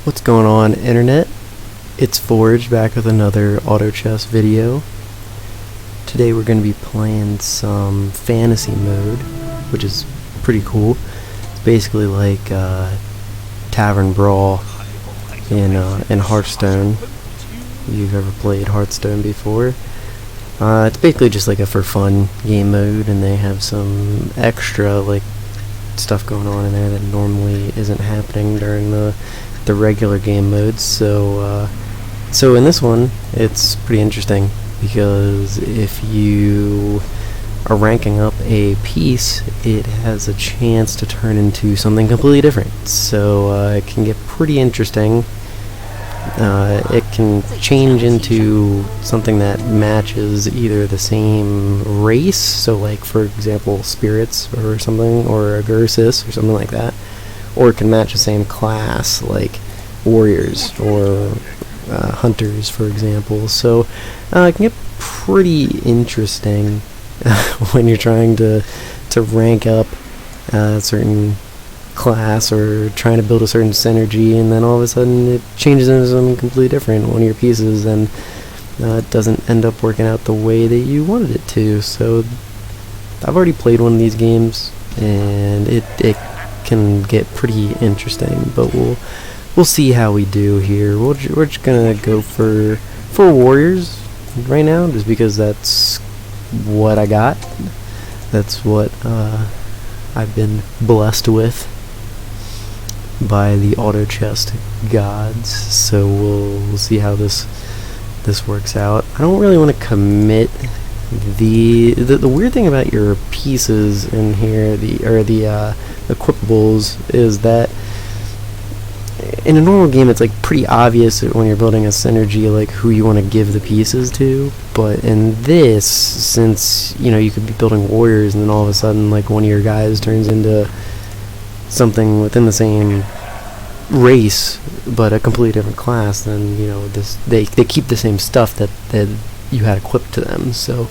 What's going on, internet? It's Forge back with another auto chess video. Today we're going to be playing some fantasy mode, which is pretty cool. It's basically like Tavern Brawl in Hearthstone. If you've ever played Hearthstone before. It's basically just like a for fun game mode, and they have some extra like stuff going on in there that normally isn't happening during the regular game modes. So in this one it's pretty interesting because if you are ranking up a piece, it has a chance to turn into something completely different. So it can get pretty interesting. It can change into something that matches either the same race, so like for example spirits or something, or a Gursis or something like that, or it can match the same class like warriors or hunters, for example. So it can get pretty interesting when you're trying to rank up a certain class or trying to build a certain synergy, and then all of a sudden it changes into something completely different, one of your pieces, and it doesn't end up working out the way that you wanted it to. So I've already played one of these games, and it can get pretty interesting, but we'll see how we do here. We're just gonna go for warriors right now, just because that's what I got. That's what I've been blessed with by the auto chest gods. So we'll see how this works out. I don't really want to commit. The weird thing about your pieces in here, the equipables, is that in a normal game it's like pretty obvious when you're building a synergy like who you want to give the pieces to, but in this, since you could be building warriors and then all of a sudden like one of your guys turns into something within the same race but a completely different class, then they keep the same stuff that you had equipped to them, so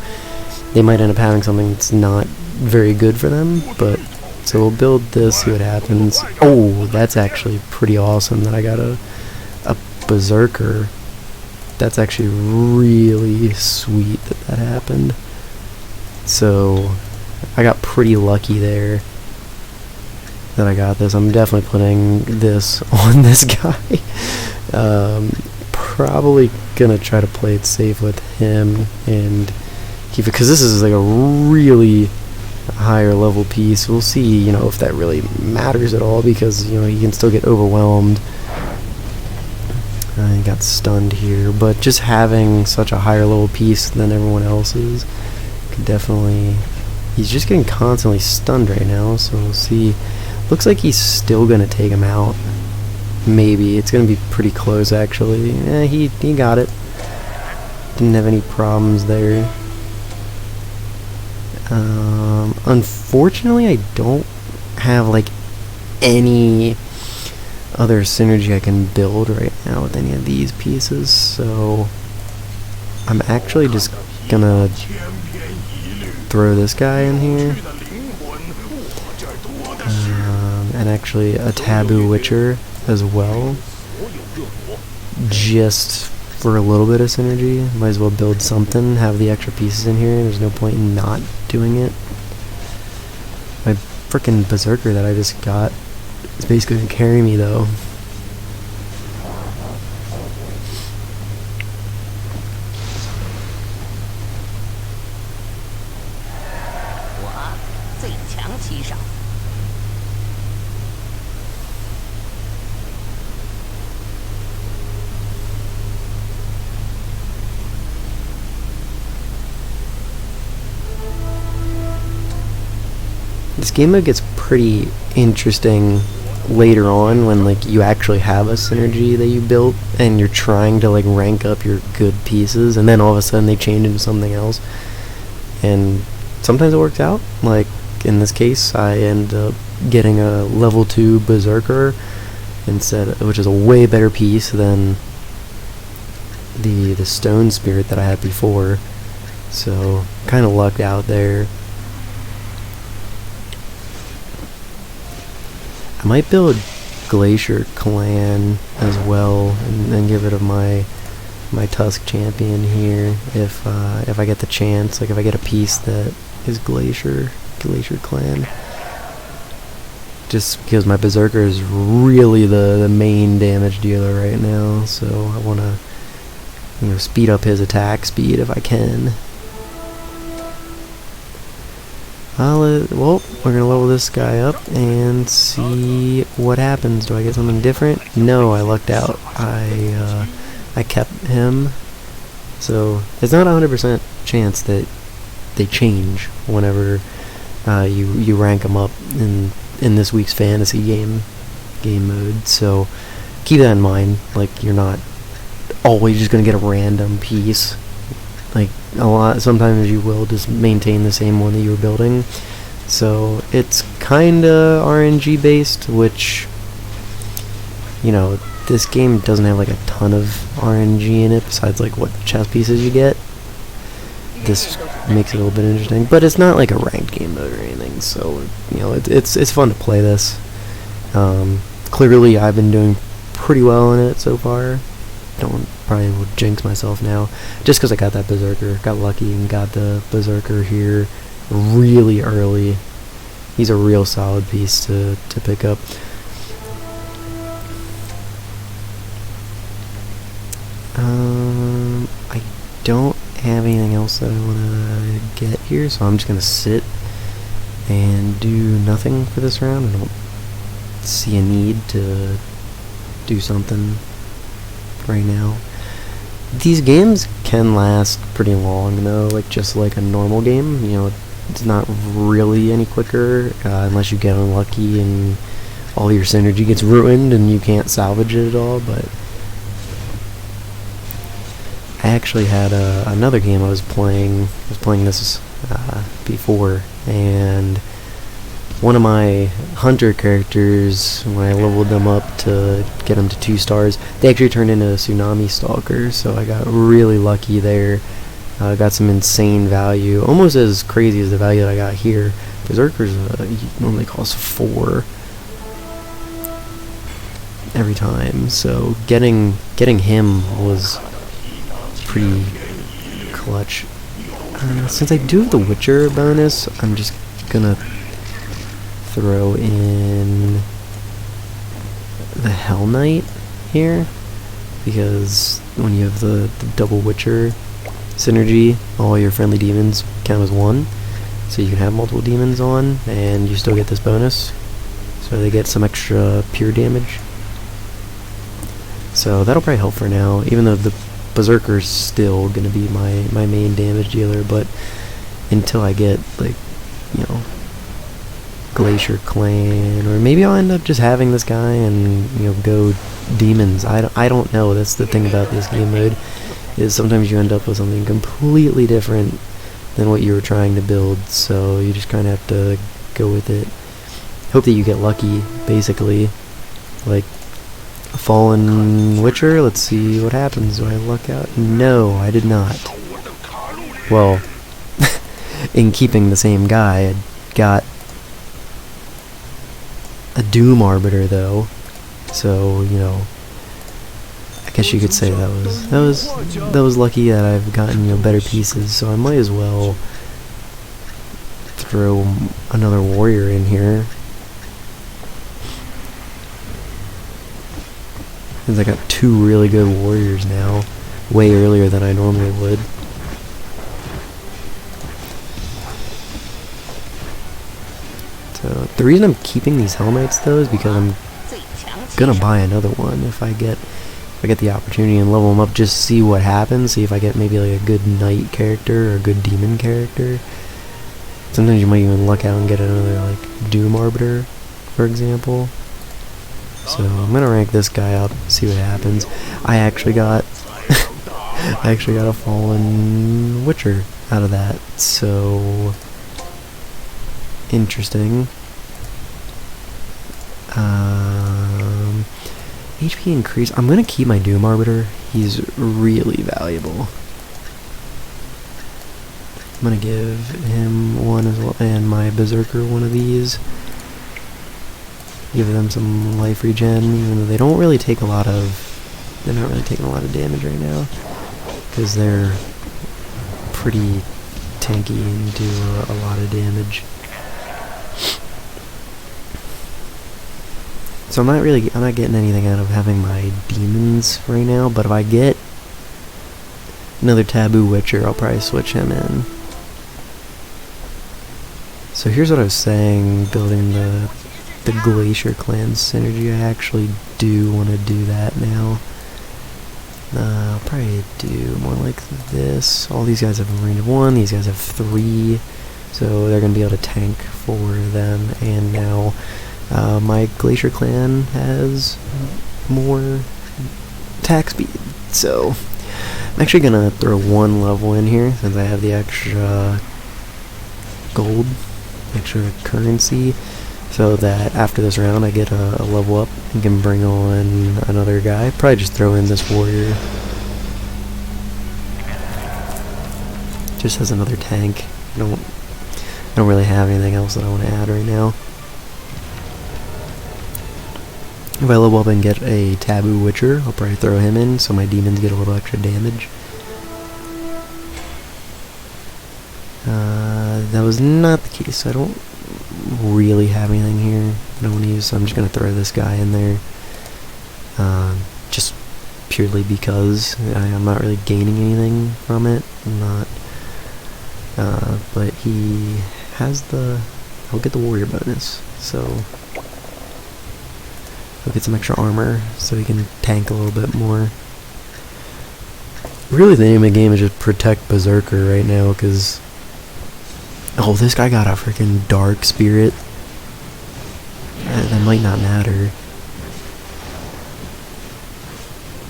they might end up having something that's not very good for them. But so we'll build this, see what happens. Oh, that's actually pretty awesome that I got a berserker. That's actually really sweet that happened. So I got pretty lucky there that I got this. I'm definitely putting this on this guy. Probably gonna try to play it safe with him and keep it, because this is like a really higher level piece. We'll see if that really matters at all, because he can still get overwhelmed. He got stunned here, but just having such a higher level piece than everyone else's could definitely... He's just getting constantly stunned right now, so we'll see. Looks like he's still gonna take him out. Maybe it's gonna be pretty close actually. Yeah, he got it. Didn't have any problems there. Unfortunately I don't have like any other synergy I can build right now with any of these pieces, so I'm actually just gonna throw this guy in here, and actually a Taboo Witcher as well, just for a little bit of synergy. Might as well build something, have the extra pieces in here. There's no point in not doing it. My frickin' berserker that I just got is basically gonna carry me though. This game mode gets pretty interesting later on when like you actually have a synergy that you built and you're trying to like rank up your good pieces, and then all of a sudden they change into something else, and sometimes it works out. Like in this case I end up getting a level 2 berserker instead, which is a way better piece than the stone spirit that I had before, so kind of lucked out there. I might build Glacier clan as well, and then get rid of my Tusk champion here if I get the chance, like if I get a piece that is Glacier clan. Just because my Berserker is really the main damage dealer right now, so I want to, you know, speed up his attack speed if I can. Well, we're gonna level this guy up and see what happens. Do I get something different? No, I lucked out. I kept him, so it's not 100% chance that they change whenever you rank them up in this week's fantasy game mode. So keep that in mind. Like, you're not always just gonna get a random piece. Like, sometimes you will just maintain the same one that you were building. So it's kinda RNG based, which, you know, this game doesn't have like a ton of RNG in it besides like what chess pieces you get. This makes it a little bit interesting, but it's not like a ranked game mode or anything, so, you know, it's fun to play this. Clearly I've been doing pretty well in it so far. Probably will jinx myself now, just because I got that Berserker, got lucky and got the Berserker here really early. He's a real solid piece to pick up. I don't have anything else that I want to get here, so I'm just going to sit and do nothing for this round. I don't see a need to do something right now. These games can last pretty long though, like just like a normal game. You know, it's not really any quicker unless you get unlucky and all your synergy gets ruined and you can't salvage it at all. But I actually had another game I was playing. I was playing this before, and one of my hunter characters, when I leveled them up to get them to 2 stars, they actually turned into a Tsunami Stalker, so I got really lucky there. Got some insane value, almost as crazy as the value that I got here. Berserkers normally cost 4 every time, so getting him was pretty clutch. Since I do have the Witcher bonus, I'm just gonna throw in the Hell Knight here, because when you have the double Witcher synergy, all your friendly demons count as 1, so you can have multiple demons on and you still get this bonus, so they get some extra pure damage. So that'll probably help for now, even though the Berserker's still gonna be my main damage dealer. But until I get, like, you know, Glacier clan, or maybe I'll end up just having this guy and, you know, go demons. I don't know. That's the thing about this game mode, is sometimes you end up with something completely different than what you were trying to build, so you just kind of have to go with it. Hope that you get lucky, basically. Like a fallen Witcher, let's see what happens. Do I luck out? No, I did not. Well, in keeping the same guy, I got a Doom Arbiter though, so, you know, I guess you could say that was lucky that I've gotten, you know, better pieces. So I might as well throw another warrior in here, since I got 2 really good warriors now, way earlier than I normally would. So the reason I'm keeping these Hell Knights though is because I'm gonna buy another one if I get the opportunity, and level them up, just see what happens, see if I get maybe like a good knight character or a good demon character. Sometimes you might even luck out and get another like Doom Arbiter, for example. So I'm gonna rank this guy up, see what happens. I actually got a fallen Witcher out of that, so interesting. HP increase. I'm gonna keep my Doom Arbiter. He's really valuable. I'm gonna give him one as well, and my Berserker one of these. give them some life regen, even though they don't really take a lot of... They're not really taking a lot of damage right now, because they're pretty tanky and do a lot of damage. So I'm not getting anything out of having my demons right now, but if I get another Taboo Witcher, I'll probably switch him in. So here's what I was saying, building the Glacier Clan synergy. I actually do want to do that now. I'll probably do more like this. All these guys have a range of 1, these guys have 3, so they're going to be able to tank for them. And now my Glacier Clan has more attack speed, so I'm actually going to throw 1 level in here since I have the extra gold, extra currency, so that after this round I get a level up and can bring on another guy. Probably just throw in this warrior. Just as another tank. I don't really have anything else that I want to add right now. If I level up and get a Taboo Witcher, I'll probably throw him in so my demons get a little extra damage. That was not the case, so I don't really have anything here I don't want to use, so I'm just going to throw this guy in there. Just purely because I'm not really gaining anything from it. But he has he'll get the warrior bonus, so he'll get some extra armor so he can tank a little bit more. Really the name of the game is just protect Berserker right now, because oh, this guy got a freaking Dark Spirit. That might not matter.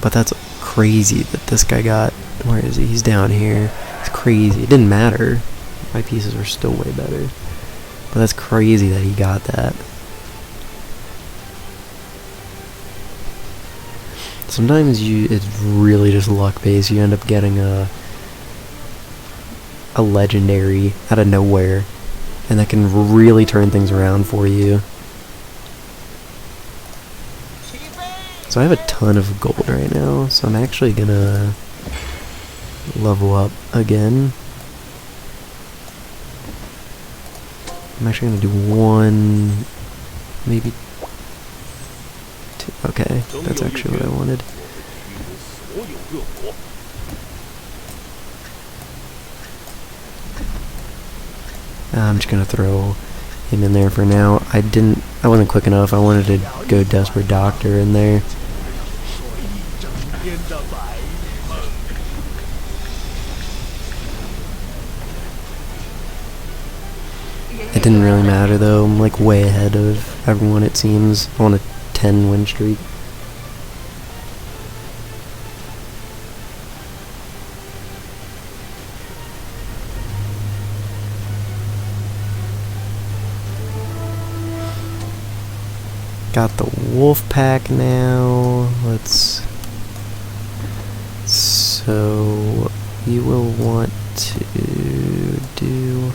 But that's crazy that this guy got... Where is he? He's down here. It's crazy. It didn't matter. My pieces were still way better. But that's crazy that he got that. Sometimes it's really just luck based. You end up getting a legendary out of nowhere, and that can really turn things around for you. So I have a ton of gold right now, so I'm actually gonna level up again. I'm actually gonna do 1, maybe 2. Okay, that's actually what I wanted. I'm just gonna throw him in there for now. I wasn't quick enough. I wanted to go Desperate Doctor in there. It didn't really matter though. I'm like way ahead of everyone, it seems. I'm on a 10 win streak. Got the wolf pack now. So you will want to do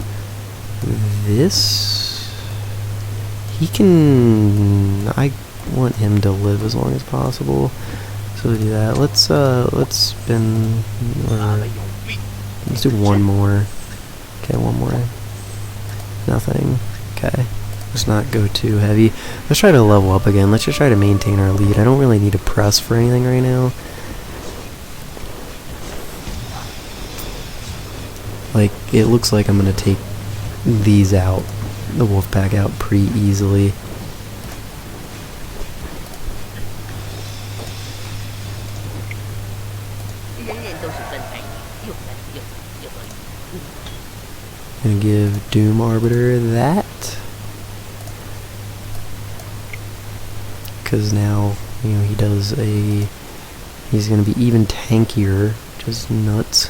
this. I want him to live as long as possible, so we'll do that. Let's spin. Let's do 1 more. Okay, 1 more. Nothing. Okay. Let's not go too heavy. Let's try to level up again. Let's just try to maintain our lead. I don't really need to press for anything right now. Like, it looks like I'm gonna take these out, the wolf pack out, pretty easily. Gonna give Doom Arbiter that. Because now, he's gonna be even tankier, just nuts.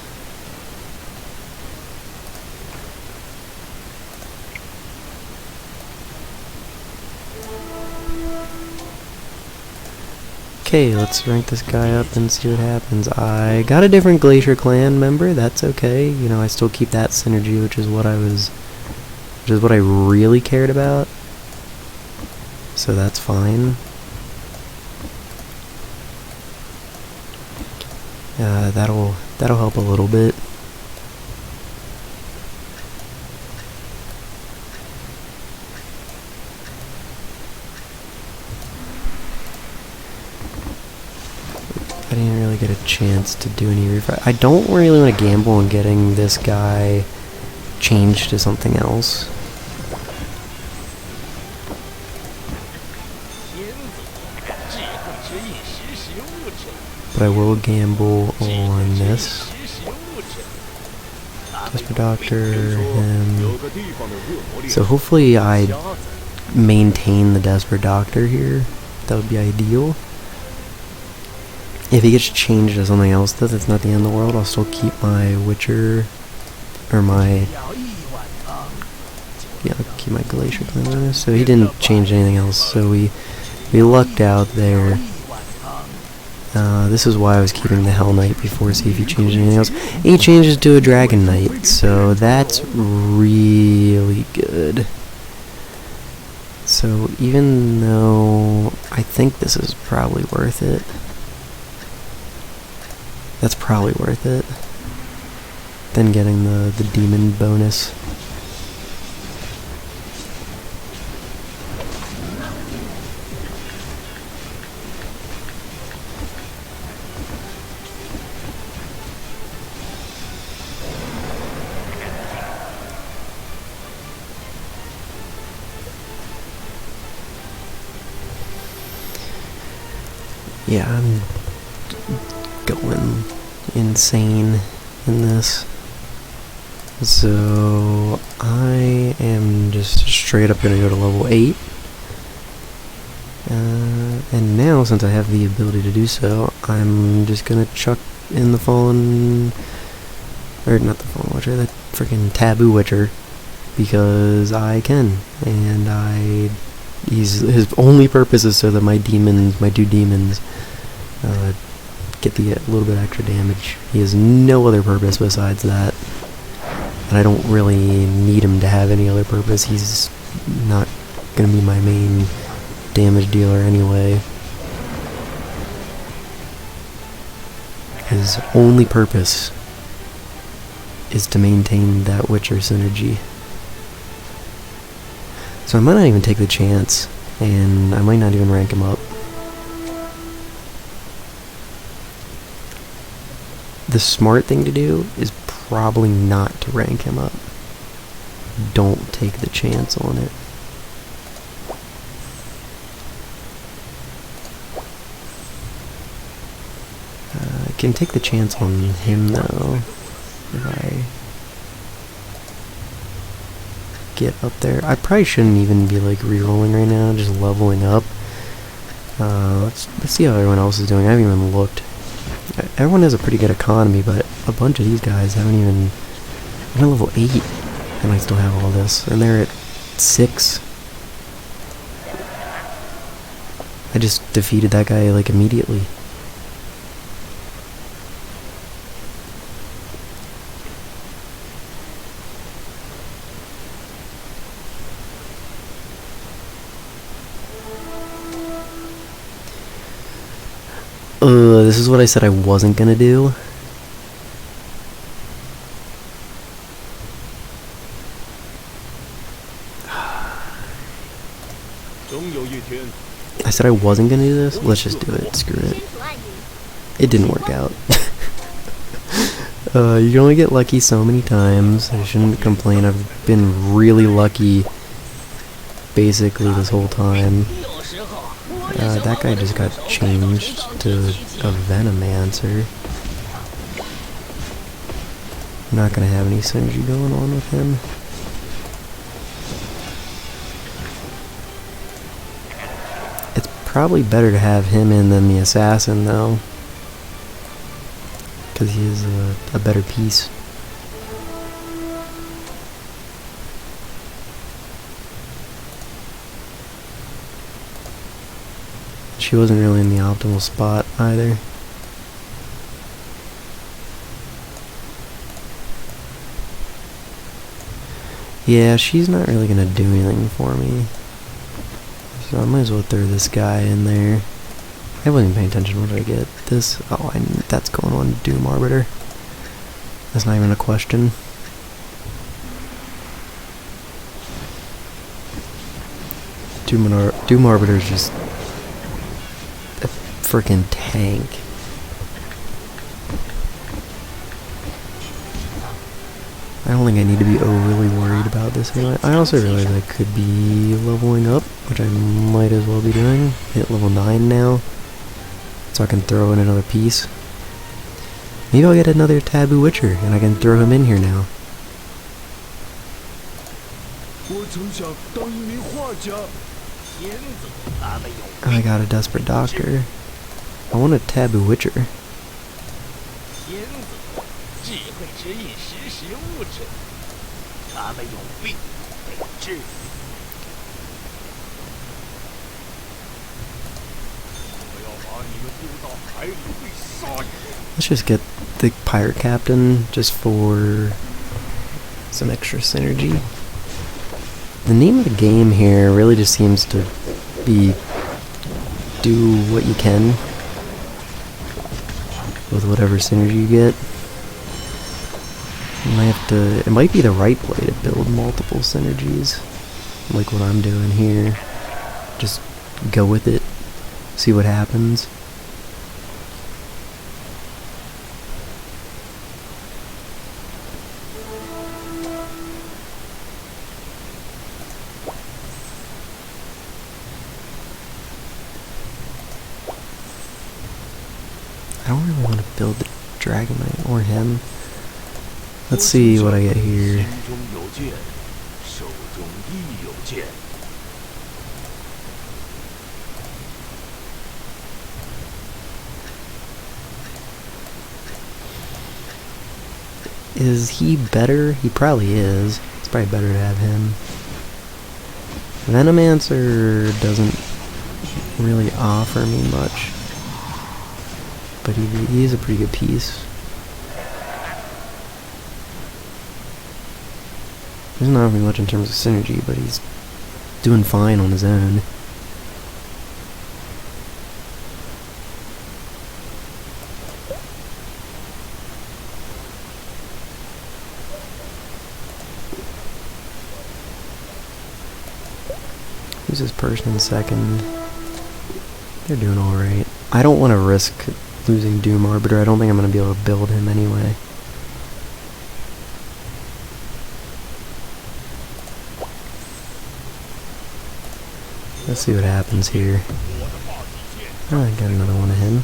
Okay, let's rank this guy up and see what happens. I got a different Glacier Clan member, that's okay. I still keep that synergy, which is what I really cared about. so that's fine. That'll help a little bit. I didn't really get a chance to do any refresh. I don't really want to gamble on getting this guy changed to something else. But I will gamble on this. Desperate Doctor, him. So hopefully I maintain the Desperate Doctor here. That would be ideal. If he gets changed to something else, though, that's not the end of the world. I'll still keep my Witcher, or my, yeah, I'll keep my Glacier Cleanser. So he didn't change anything else, so we lucked out there. This is why I was keeping the Hell Knight before, see if he changed anything else. And he changes to a Dragon Knight, so that's really good. So even though I think this is probably worth it, that's probably worth it. Then getting the demon bonus. Yeah, I'm going insane in this. So I am just straight up gonna go to level 8. And now, since I have the ability to do so, I'm just gonna chuck in the Fallen, or not the Fallen Witcher, that freaking Taboo Witcher, because I can, and his only purpose is so that my two demons, get a little bit extra damage. He has no other purpose besides that, and I don't really need him to have any other purpose. He's not gonna be my main damage dealer anyway. His only purpose is to maintain that Witcher synergy. So I might not even take the chance, and I might not even rank him up. The smart thing to do is probably not to rank him up. Don't take the chance on it. I can take the chance on him though, if I get up there. I probably shouldn't even be like re-rolling right now, just leveling up. Let's see how everyone else is doing. I haven't even looked. Everyone has a pretty good economy, but a bunch of these guys haven't even... I'm at level 8, and I still have all this. And they're at 6. I just defeated that guy, like, immediately. This is what I said I wasn't gonna do. I said I wasn't gonna do this. Let's just do it. Screw it. It didn't work out. You can only get lucky so many times. I shouldn't complain. I've been really lucky basically this whole time. That guy just got changed to a Venomancer. I'm not gonna have any synergy going on with him. It's probably better to have him in than the assassin though, because he is a better piece. She wasn't really in the optimal spot either. Yeah, she's not really gonna do anything for me. So I might as well throw this guy in there. I wasn't paying attention. What did I get? This? Oh, that's going on Doom Arbiter. That's not even a question. Doom Arbiter is just a freaking tank. I don't think I need to be overly worried about this anyway. I also realize I could be leveling up, which I might as well be doing. Hit level 9 now, so I can throw in another piece. Maybe I'll get another Taboo Witcher, and I can throw him in here now. I got a Desperate Doctor. I want a Taboo Witcher. Let's just get the Pirate Captain just for some extra synergy. The name of the game here really just seems to be do what you can with whatever synergy you get. It might be the right way to build multiple synergies, like what I'm doing here. Just go with it, see what happens. I don't really want to build the Dragon Knight or him. Let's see what I get here. Is he better? He probably is. It's probably better to have him. Venomancer doesn't really offer me much, but he is a pretty good piece. He's not having much in terms of synergy, but he's doing fine on his own. Who's this person in second? They're doing alright. I don't want to risk losing Doom Arbiter. I don't think I'm going to be able to build him anyway. Let's see what happens here. Oh, I got another one of him.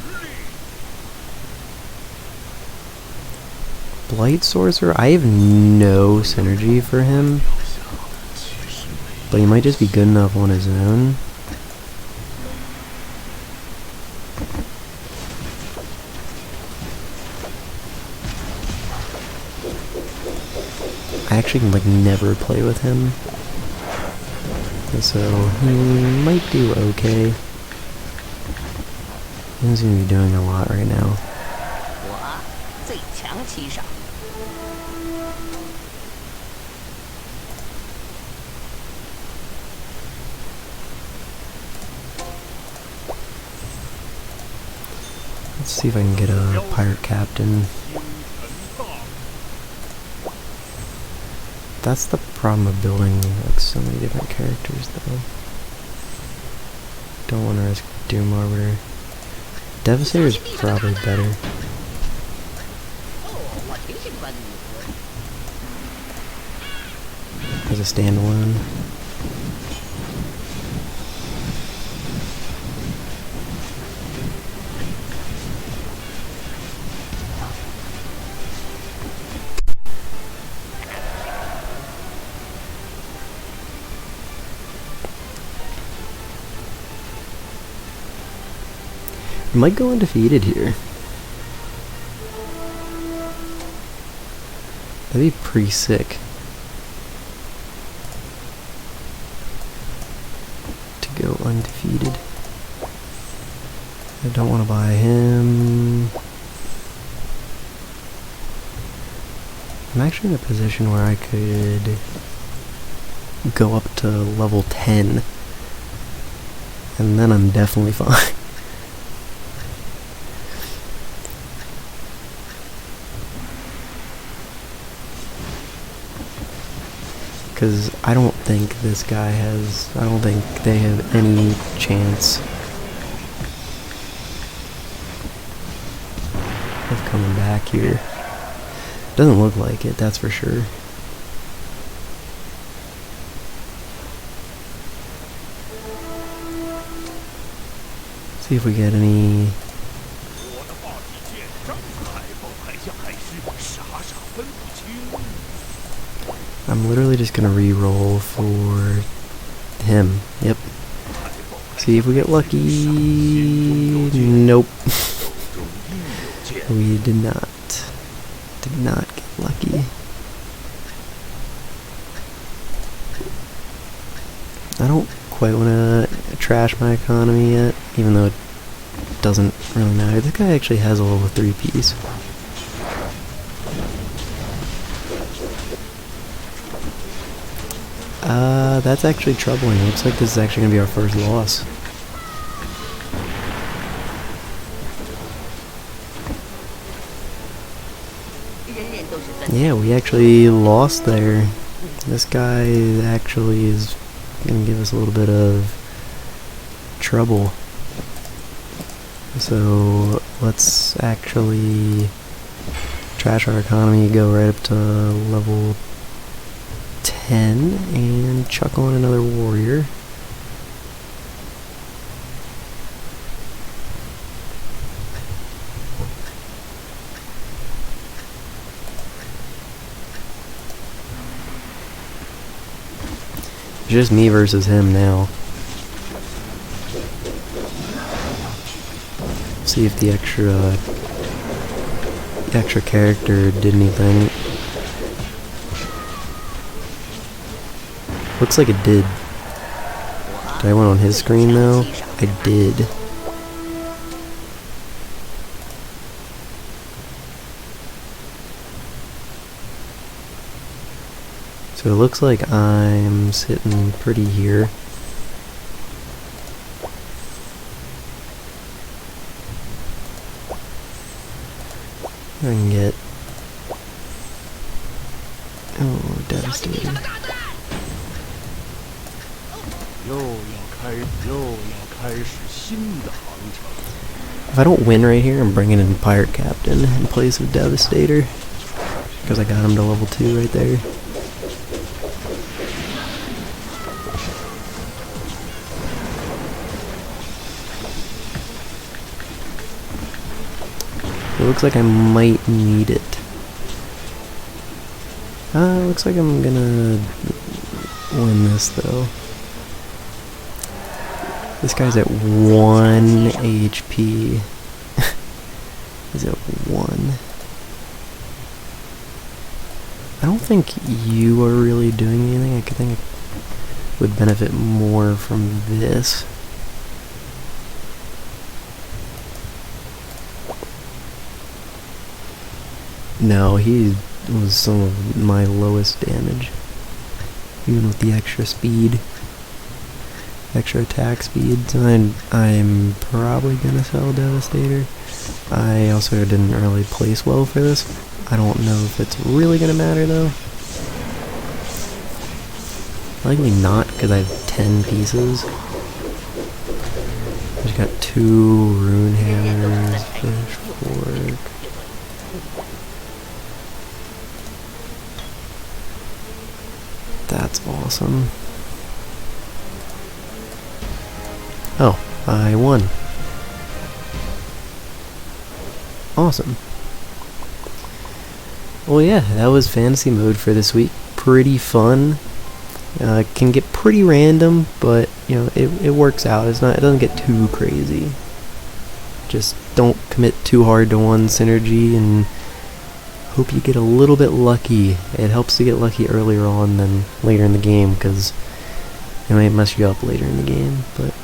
Blight Sorcerer? I have no synergy for him, but he might just be good enough on his own. I actually like never play with him, so he might do okay. He doesn't seem to be doing a lot right now. Let's see if I can get a Pirate Captain. That's the problem of building like so many different characters, though. Don't want to risk Doom Arbiter. Devastator is probably better. As a standalone. I might go undefeated here. That'd be pretty sick. To go undefeated. I don't want to buy him. I'm actually in a position where I could go up to level 10 and then I'm definitely fine. Because I don't think this guy has, I don't think they have any chance of coming back here. Doesn't look like it, that's for sure. See if we get any. I'm literally just gonna re-roll for him. Yep. See if we get lucky. Nope. We did not. Did not get lucky. I don't quite want to trash my economy yet, even though it doesn't really matter. This guy actually has a level 3 piece. That's actually troubling. Looks like this is actually gonna be our first loss. Yeah, we actually lost there. This guy actually is gonna give us a little bit of trouble. So let's actually trash our economy, go right up to level 10 and chuck on another warrior. It's just me versus him now. See if the extra character did anything. Looks like it did. Did I went on his screen though? I did. So it looks like I'm sitting pretty here. I can get... Oh, Devastator. If I don't win right here, I'm bringing in Pirate Captain in place of Devastator. Because I got him to level 2 right there. It looks like I might need it. Looks like I'm gonna win this though. This guy's at 1 HP. He's at 1. I don't think you are really doing anything. I could think I would benefit more from this. No, he was some of my lowest damage. Even with the extra speed. Extra attack speed. So I'm probably gonna sell Devastator. I also didn't really place well for this. I don't know if it's really gonna matter though. Likely not, because I have 10 pieces. I just got 2 rune hammers, fish fork. That's awesome. Oh, I won. Awesome. Well, yeah, that was fantasy mode for this week. Pretty fun. Can get pretty random, but you know it works out. It doesn't get too crazy. Just don't commit too hard to one synergy, and hope you get a little bit lucky. It helps to get lucky earlier on than later in the game, because it might mess you up later in the game. But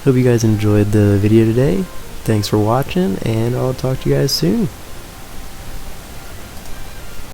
hope you guys enjoyed the video today. Thanks for watching, and I'll talk to you guys soon.